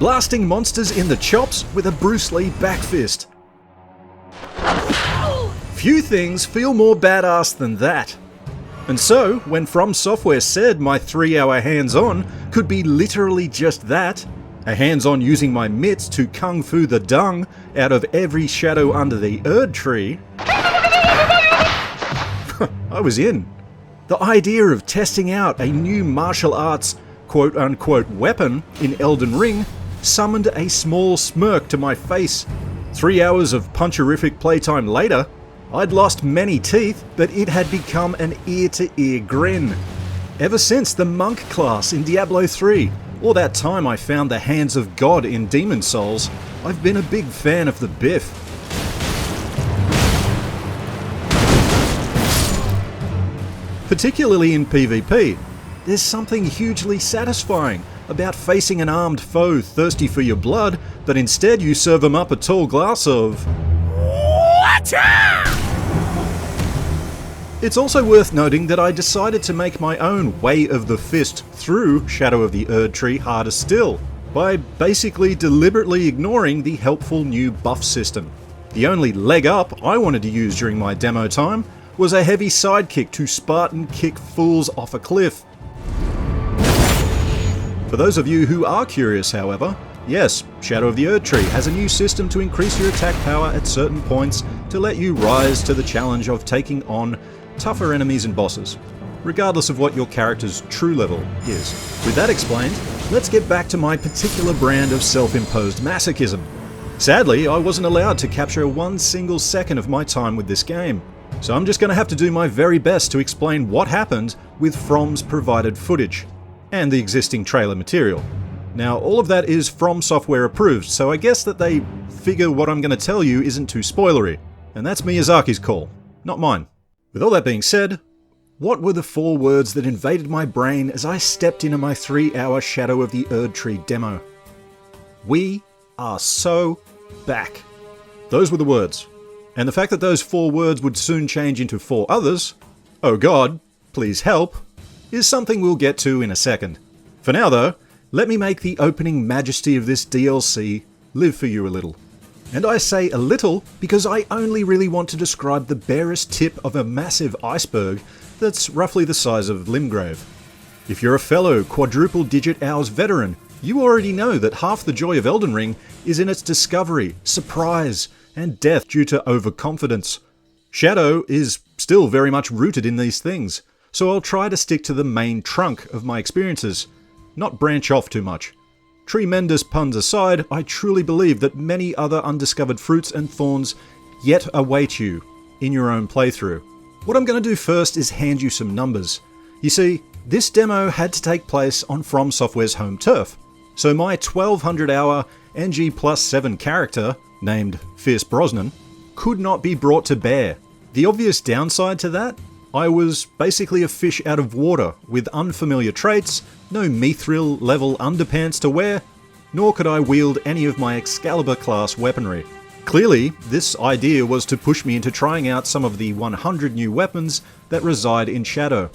blasting monsters in the chops with a Bruce Lee back fist. Few things feel more badass than that. And so, when From Software said my 3-hour hands-on could be literally just that, a hands-on using my mitts to kung fu the dung out of every shadow under the Erdtree, I was in. The idea of testing out a new martial arts quote-unquote weapon in Elden Ring summoned a small smirk to my face. 3 hours of puncherific playtime later, I'd lost many teeth, but it had become an ear-to-ear grin. Ever since the monk class in Diablo 3, or that time I found the Hands of God in Demon Souls, I've been a big fan of the Biff. Particularly in PvP, there's something hugely satisfying about facing an armed foe thirsty for your blood, but instead you serve them up a tall glass of water! It's also worth noting that I decided to make my own Way of the Fist through Shadow of the Erdtree harder still, by basically deliberately ignoring the helpful new buff system. The only leg up I wanted to use during my demo time was a heavy sidekick to Spartan kick fools off a cliff. For those of you who are curious, however, yes, Shadow of the Erdtree has a new system to increase your attack power at certain points to let you rise to the challenge of taking on tougher enemies and bosses, regardless of what your character's true level is. With that explained, let's get back to my particular brand of self-imposed masochism. Sadly, I wasn't allowed to capture one single second of my time with this game, so I'm just going to have to do my very best to explain what happened with From's provided footage, and the existing trailer material. Now, all of that is From Software approved, so I guess that they figure what I'm going to tell you isn't too spoilery, and that's Miyazaki's call, not mine. With all that being said, what were the 4 words that invaded my brain as I stepped into my 3-hour Shadow of the Erdtree demo? We are so back. Those were the words. And the fact that those 4 words would soon change into 4 others, oh god, please help, is something we'll get to in a second. For now though, let me make the opening majesty of this DLC live for you a little. And I say a little because I only really want to describe the barest tip of a massive iceberg that's roughly the size of Limgrave. If you're a fellow quadruple digit hours veteran, you already know that half the joy of Elden Ring is in its discovery, surprise, and death due to overconfidence. Shadow is still very much rooted in these things, so I'll try to stick to the main trunk of my experiences, not branch off too much. Tremendous puns aside, I truly believe that many other undiscovered fruits and thorns yet await you in your own playthrough. What I'm going to do first is hand you some numbers. You see, this demo had to take place on From Software's home turf, so my 1200 hour NG+7 character, named Fierce Brosnan, could not be brought to bear. The obvious downside to that? I was basically a fish out of water with unfamiliar traits, no Mithril level underpants to wear, nor could I wield any of my Excalibur class weaponry. Clearly, this idea was to push me into trying out some of the 100 new weapons that reside in Shadow.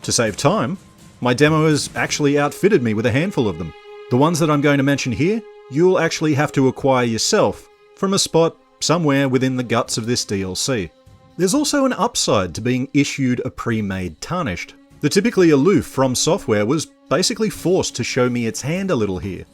To save time, my demo has actually outfitted me with a handful of them. The ones that I'm going to mention here, you'll actually have to acquire yourself from a spot somewhere within the guts of this DLC. There's also an upside to being issued a pre-made Tarnished. The typically aloof From Software was basically forced to show me its hand a little here.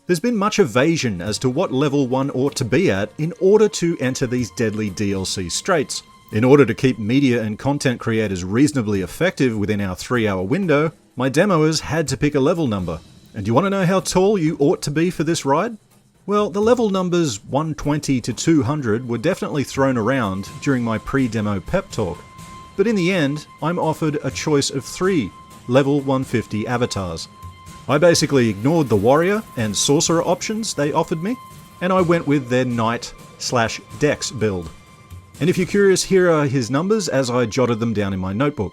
There's been much evasion as to what level one ought to be at in order to enter these deadly DLC straits. In order to keep media and content creators reasonably effective within our 3-hour window, my demoers had to pick a level number. And do you want to know how tall you ought to be for this ride? Well, the level numbers 120 to 200 were definitely thrown around during my pre-demo pep talk, but in the end, I'm offered a choice of 3 level 150 avatars. I basically ignored the warrior and sorcerer options they offered me, and I went with their knight/dex build. And if you're curious, here are his numbers as I jotted them down in my notebook.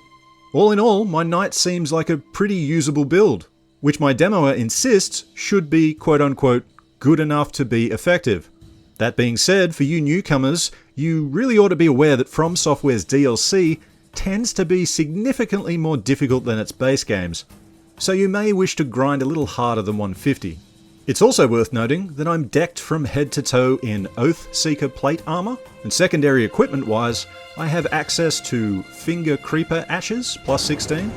All in all, my knight seems like a pretty usable build, which my demoer insists should be quote-unquote good enough to be effective. That being said, for you newcomers, you really ought to be aware that From Software's DLC tends to be significantly more difficult than its base games, so you may wish to grind a little harder than 150. It's also worth noting that I'm decked from head to toe in Oath Seeker plate armor, and secondary equipment wise, I have access to Finger Creeper Ashes plus 16,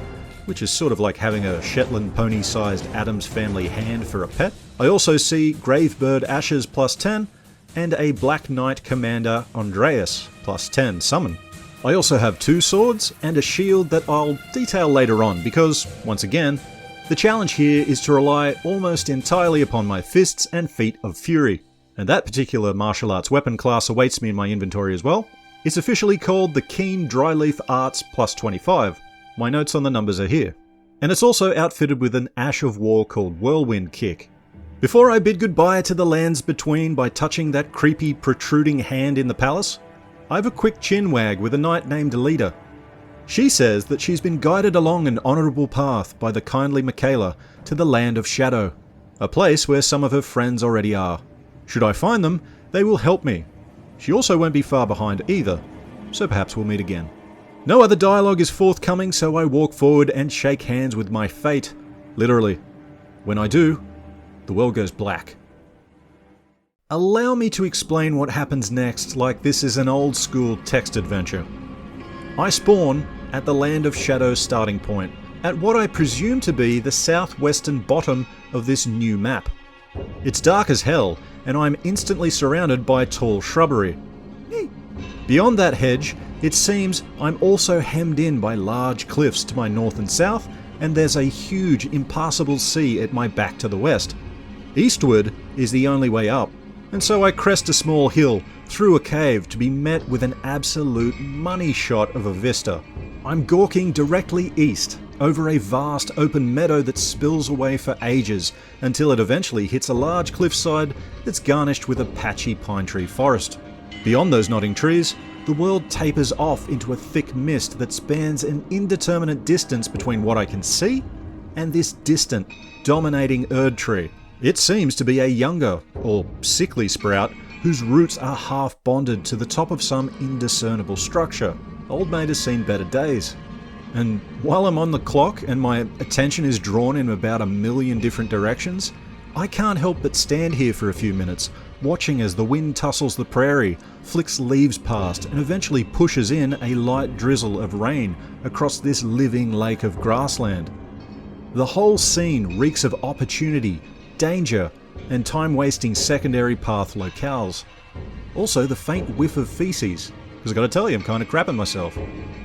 which is sort of like having a Shetland pony sized Addams Family hand for a pet. I also see Gravebird Ashes plus 10, and a Black Knight Commander Andreas plus 10 summon. I also have 2 swords and a shield that I'll detail later on because, once again, the challenge here is to rely almost entirely upon my fists and feet of fury, and that particular martial arts weapon class awaits me in my inventory as well. It's officially called the Keen Dryleaf Arts plus 25. My notes on the numbers are here. And it's also outfitted with an Ash of War called Whirlwind Kick. Before I bid goodbye to the lands between by touching that creepy protruding hand in the palace, I have a quick chin wag with a knight named Alida. She says that she's been guided along an honourable path by the kindly Michaela to the Land of Shadow, a place where some of her friends already are. Should I find them, they will help me. She also won't be far behind either, so perhaps we'll meet again. No other dialogue is forthcoming, so I walk forward and shake hands with my fate, literally. When I do, the world goes black. Allow me to explain what happens next like this is an old school text adventure. I spawn at the Land of Shadow starting point, at what I presume to be the southwestern bottom of this new map. It's dark as hell, and I'm instantly surrounded by tall shrubbery. Beyond that hedge, it seems I'm also hemmed in by large cliffs to my north and south, and there's a huge impassable sea at my back to the west. Eastward is the only way up, and so I crest a small hill through a cave to be met with an absolute money shot of a vista. I'm gawking directly east over a vast open meadow that spills away for ages until it eventually hits a large cliffside that's garnished with a patchy pine tree forest. Beyond those nodding trees, the world tapers off into a thick mist that spans an indeterminate distance between what I can see and this distant, dominating Erdtree. It seems to be a younger, or sickly sprout whose roots are half bonded to the top of some indiscernible structure. Old mate has seen better days. And while I'm on the clock and my attention is drawn in about a million different directions, I can't help but stand here for a few minutes, watching as the wind tussles the prairie, flicks leaves past, and eventually pushes in a light drizzle of rain across this living lake of grassland. The whole scene reeks of opportunity, danger, and time-wasting secondary path locales. Also the faint whiff of feces, because I gotta tell you, I'm kinda crapping myself.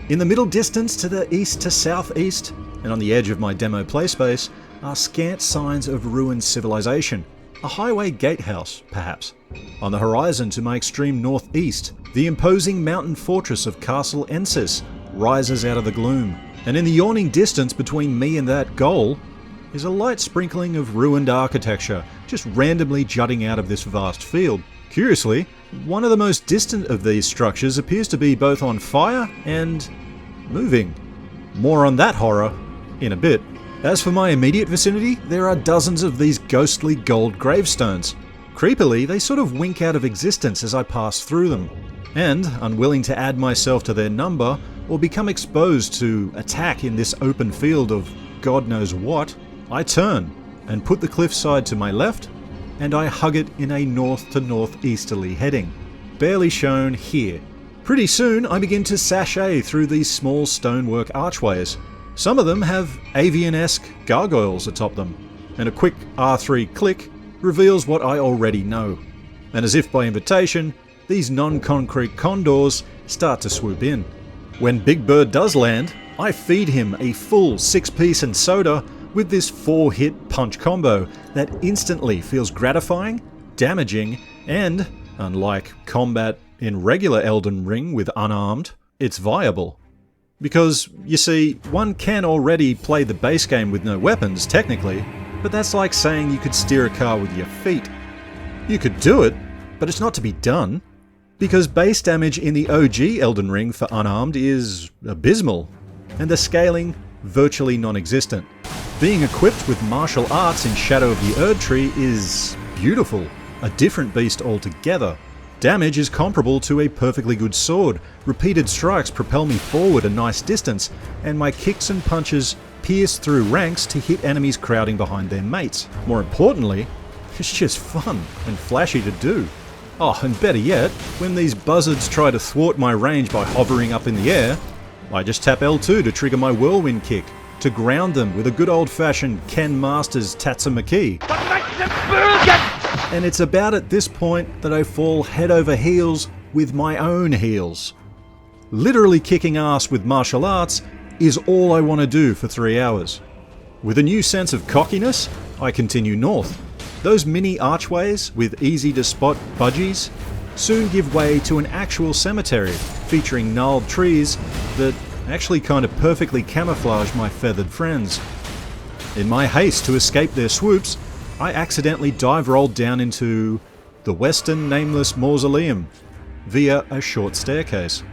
In the middle distance to the east to southeast, and on the edge of my demo playspace, are scant signs of ruined civilization. A highway gatehouse, perhaps. On the horizon to my extreme northeast, the imposing mountain fortress of Castle Ensis rises out of the gloom. And in the yawning distance between me and that goal is a light sprinkling of ruined architecture, just randomly jutting out of this vast field. Curiously, one of the most distant of these structures appears to be both on fire and moving. More on that horror in a bit. As for my immediate vicinity, there are dozens of these ghostly gold gravestones. Creepily, they sort of wink out of existence as I pass through them. And, unwilling to add myself to their number, or become exposed to attack in this open field of God knows what, I turn and put the cliffside to my left, and I hug it in a north to northeasterly heading. Barely shown here. Pretty soon I begin to sashay through these small stonework archways. Some of them have avian-esque gargoyles atop them, and a quick R3 click reveals what I already know. And as if by invitation, these non-concrete condors start to swoop in. When Big Bird does land, I feed him a full 6-piece and soda with this 4-hit punch combo that instantly feels gratifying, damaging, and, unlike combat in regular Elden Ring with unarmed, it's viable. Because, you see, one can already play the base game with no weapons, technically, but that's like saying you could steer a car with your feet. You could do it, but it's not to be done. Because base damage in the OG Elden Ring for unarmed is abysmal, and the scaling virtually non-existent. Being equipped with martial arts in Shadow of the Erdtree is beautiful, a different beast altogether. Damage is comparable to a perfectly good sword, repeated strikes propel me forward a nice distance, and my kicks and punches pierce through ranks to hit enemies crowding behind their mates. More importantly, It's just fun and flashy to do. Oh, and better yet, when these buzzards try to thwart my range by hovering up in the air, I just tap L2 to trigger my whirlwind kick, to ground them with a good old-fashioned Ken Masters Tatsumaki. And it's about at this point that I fall head over heels with my own heels. Literally kicking ass with martial arts is all I want to do for 3 hours. With a new sense of cockiness, I continue north. Those mini archways with easy to spot budgies soon give way to an actual cemetery featuring gnarled trees that actually kind of perfectly camouflage my feathered friends. In my haste to escape their swoops, I accidentally dive rolled down into the Western Nameless Mausoleum via a short staircase.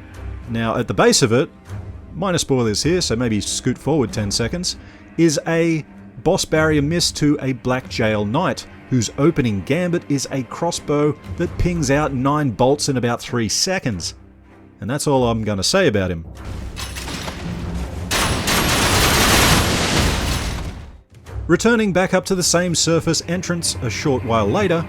Now at the base of it, minor spoilers here, so maybe scoot forward 10 seconds, is a boss barrier missed to a Black Jail Knight, whose opening gambit is a crossbow that pings out 9 bolts in about 3 seconds. And that's all I'm going to say about him. Returning back up to the same surface entrance a short while later,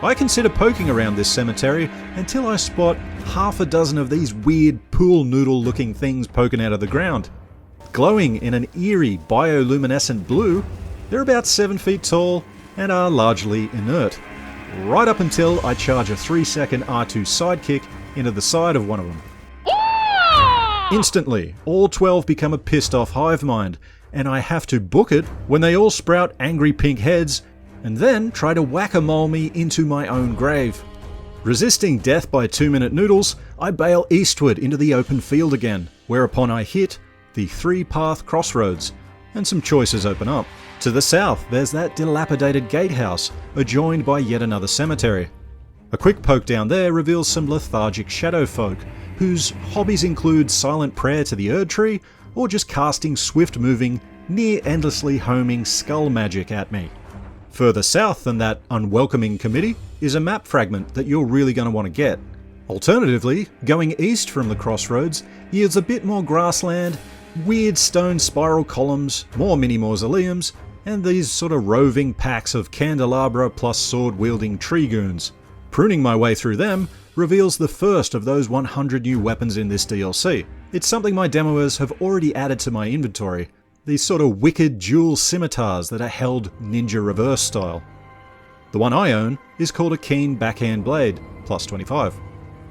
I consider poking around this cemetery until I spot half a dozen of these weird pool noodle looking things poking out of the ground. Glowing in an eerie bioluminescent blue, they're about 7 feet tall and are largely inert, right up until I charge a 3-second R2 sidekick into the side of one of them. Instantly, all 12 become a pissed off hive mind, and I have to book it when they all sprout angry pink heads and then try to whack-a-mole me into my own grave. Resisting death by 2-minute noodles, I bail eastward into the open field again, whereupon I hit the 3-path crossroads, and some choices open up. To the south, there's that dilapidated gatehouse, adjoined by yet another cemetery. A quick poke down there reveals some lethargic shadow folk, whose hobbies include silent prayer to the Erdtree, or just casting swift-moving, near-endlessly homing skull magic at me. Further south than that unwelcoming committee is a map fragment that you're really going to want to get. Alternatively, going east from the crossroads yields a bit more grassland, weird stone spiral columns, more mini-mausoleums, and these sort of roving packs of candelabra plus sword-wielding tree goons. Pruning my way through them reveals the first of those 100 new weapons in this DLC. It's something my demoers have already added to my inventory, these sort of wicked dual scimitars that are held ninja reverse style. The one I own is called a keen backhand blade, plus 25.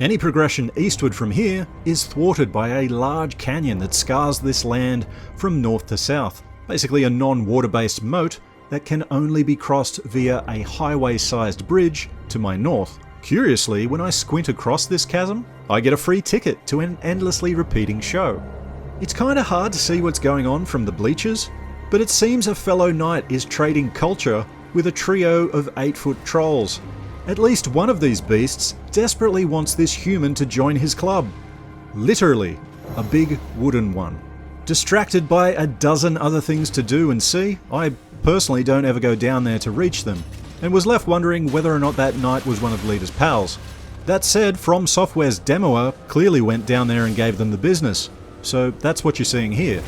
Any progression eastward from here is thwarted by a large canyon that scars this land from north to south, basically a non-water-based moat that can only be crossed via a highway-sized bridge to my north. Curiously, when I squint across this chasm, I get a free ticket to an endlessly repeating show. It's kinda hard to see what's going on from the bleachers, but it seems a fellow knight is trading culture with a trio of 8-foot trolls. At least one of these beasts desperately wants this human to join his club. Literally, a big wooden one. Distracted by a dozen other things to do and see, I personally don't ever go down there to reach them, and was left wondering whether or not that knight was one of Lita's pals. That said, From Software's demoer clearly went down there and gave them the business, so that's what you're seeing here.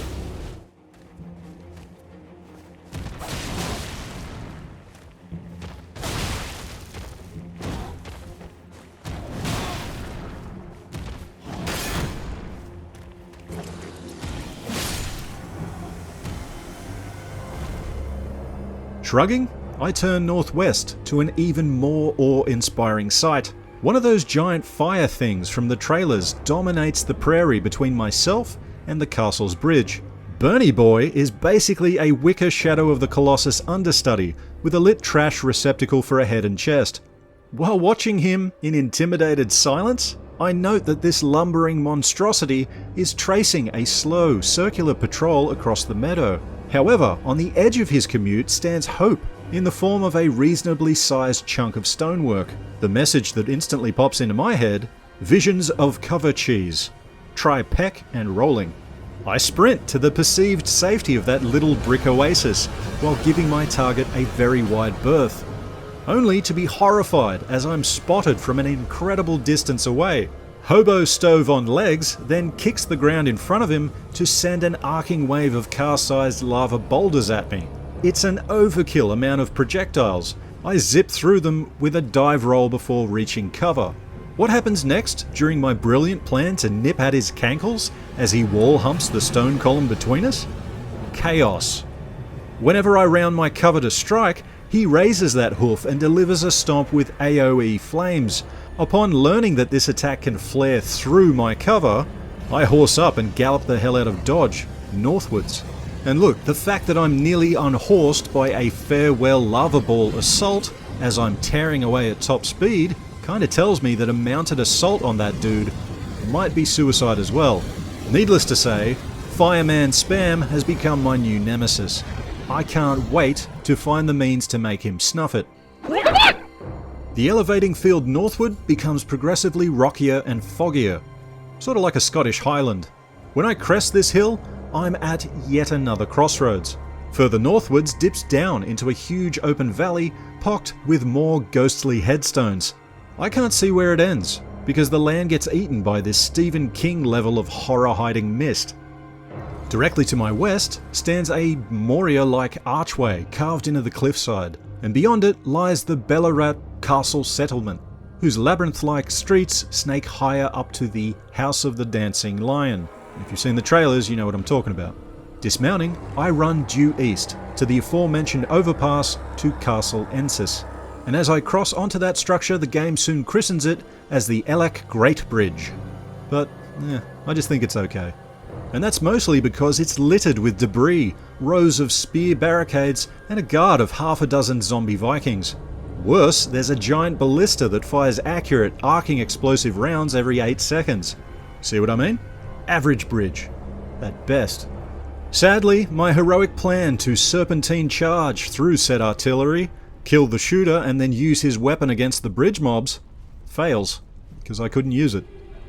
Shrugging, I turn northwest to an even more awe-inspiring sight. One of those giant fire things from the trailers dominates the prairie between myself and the castle's bridge. Bernie Boy is basically a wicker Shadow of the Colossus understudy with a lit trash receptacle for a head and chest. While watching him in intimidated silence, I note that this lumbering monstrosity is tracing a slow, circular patrol across the meadow. However, on the edge of his commute stands hope in the form of a reasonably sized chunk of stonework. The message that instantly pops into my head: visions of cover cheese. Try peck and rolling. I sprint to the perceived safety of that little brick oasis while giving my target a very wide berth, only to be horrified as I'm spotted from an incredible distance away. Hobo Stove on legs then kicks the ground in front of him to send an arcing wave of car-sized lava boulders at me. It's an overkill amount of projectiles, I zip through them with a dive roll before reaching cover. What happens next during my brilliant plan to nip at his cankles as he wall humps the stone column between us? Chaos. Whenever I round my cover to strike, he raises that hoof and delivers a stomp with AoE flames. Upon learning that this attack can flare through my cover, I horse up and gallop the hell out of dodge, northwards. And look, the fact that I'm nearly unhorsed by a farewell lava ball assault as I'm tearing away at top speed kinda tells me that a mounted assault on that dude might be suicide as well. Needless to say, Fireman spam has become my new nemesis. I can't wait to find the means to make him snuff it. The elevating field northward becomes progressively rockier and foggier, sort of like a Scottish highland. When I crest this hill, I'm at yet another crossroads. Further northwards dips down into a huge open valley pocked with more ghostly headstones. I can't see where it ends, because the land gets eaten by this Stephen King level of horror-hiding mist. Directly to my west stands a Moria-like archway carved into the cliffside, and beyond it lies the Bellarat Castle settlement, whose labyrinth-like streets snake higher up to the House of the Dancing Lion. If you've seen the trailers, you know what I'm talking about. Dismounting, I run due east to the aforementioned overpass to Castle Ensis. And as I cross onto that structure, the game soon christens it as the Elec Great Bridge. But, I just think it's okay. And that's mostly because it's littered with debris, rows of spear barricades, and a guard of half a dozen zombie Vikings. Worse, there's a giant ballista that fires accurate, arcing explosive rounds every 8 seconds. See what I mean? Average bridge. At best. Sadly, my heroic plan to serpentine charge through said artillery, kill the shooter and then use his weapon against the bridge mobs, fails, because I couldn't use it.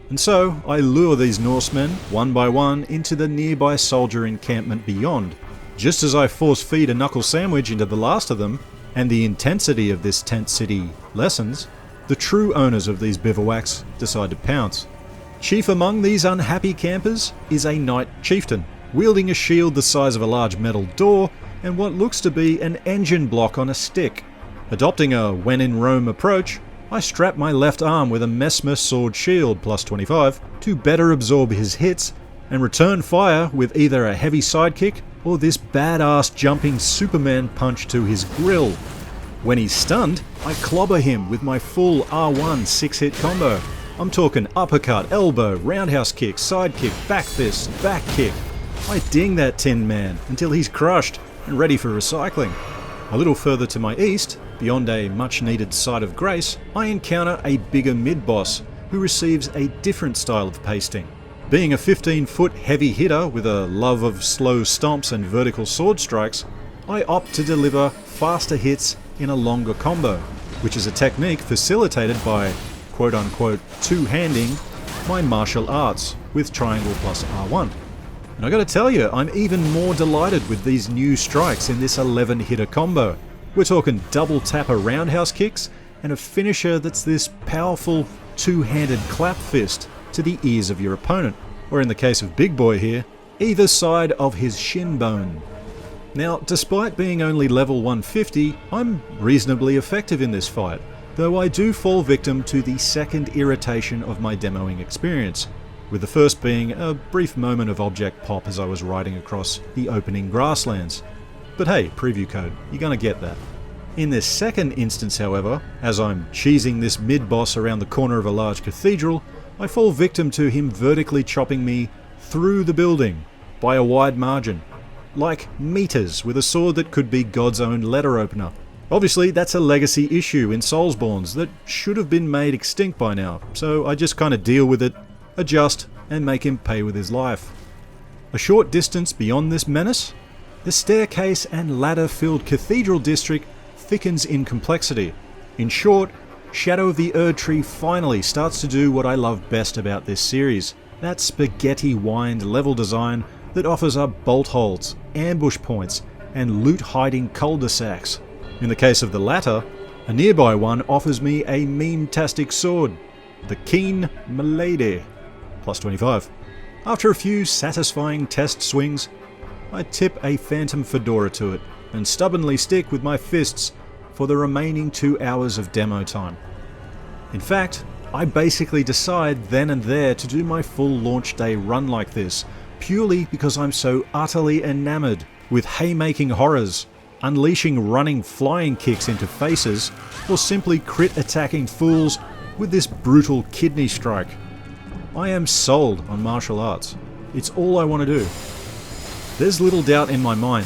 And so, I lure these Norsemen, one by one, into the nearby soldier encampment beyond. Just as I force feed a knuckle sandwich into the last of them, and the intensity of this tent city lessens, the true owners of these bivouacs decide to pounce. Chief among these unhappy campers is a knight chieftain, wielding a shield the size of a large metal door and what looks to be an engine block on a stick. Adopting a when in Rome approach, I strap my left arm with a Messmer sword shield plus 25 to better absorb his hits and return fire with either a heavy sidekick or this badass jumping Superman punch to his grill. When he's stunned, I clobber him with my full R1 6-hit combo. I'm talking uppercut, elbow, roundhouse kick, side kick, back fist, back kick. I ding that tin man until he's crushed and ready for recycling. A little further to my east, beyond a much needed site of grace, I encounter a bigger mid-boss who receives a different style of pasting. Being a 15-foot heavy hitter with a love of slow stomps and vertical sword strikes, I opt to deliver faster hits in a longer combo, which is a technique facilitated by quote-unquote two-handing my martial arts with triangle plus R1. And I gotta tell you, I'm even more delighted with these new strikes in this 11-hitter combo. We're talking double tapper roundhouse kicks and a finisher that's this powerful two-handed clap fist to the ears of your opponent, or in the case of Big Boy here, either side of his shin bone. Now, despite being only level 150, I'm reasonably effective in this fight, though I do fall victim to the second irritation of my demoing experience, with the first being a brief moment of object pop as I was riding across the opening grasslands. But hey, preview code, you're gonna get that. In this second instance, however, as I'm cheesing this mid-boss around the corner of a large cathedral, I fall victim to him vertically chopping me through the building by a wide margin, like meters with a sword that could be God's own letter opener. Obviously, that's a legacy issue in Soulsborns that should have been made extinct by now, so I just kinda deal with it, adjust, and make him pay with his life. A short distance beyond this menace, the staircase and ladder-filled cathedral district thickens in complexity. In short, Shadow of the Erdtree finally starts to do what I love best about this series, that spaghetti-wined level design that offers up bolt holes, ambush points, and loot-hiding cul-de-sacs. In the case of the latter, a nearby one offers me a meme-tastic sword, the Keen Milady, plus 25. After a few satisfying test swings, I tip a phantom fedora to it and stubbornly stick with my fists for the remaining 2 hours of demo time. In fact, I basically decide then and there to do my full launch day run like this, purely because I'm so utterly enamored with haymaking horrors, unleashing running flying kicks into faces, or simply crit attacking fools with this brutal kidney strike. I am sold on martial arts. It's all I want to do. There's little doubt in my mind.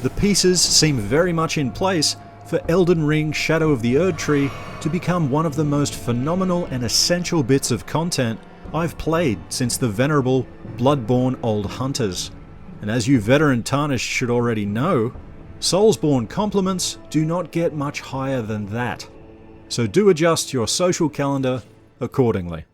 The pieces seem very much in place for Elden Ring Shadow of the Erdtree to become one of the most phenomenal and essential bits of content I've played since the venerable Bloodborne Old Hunters. And as you veteran Tarnished should already know, Soulsborne compliments do not get much higher than that. So do adjust your social calendar accordingly.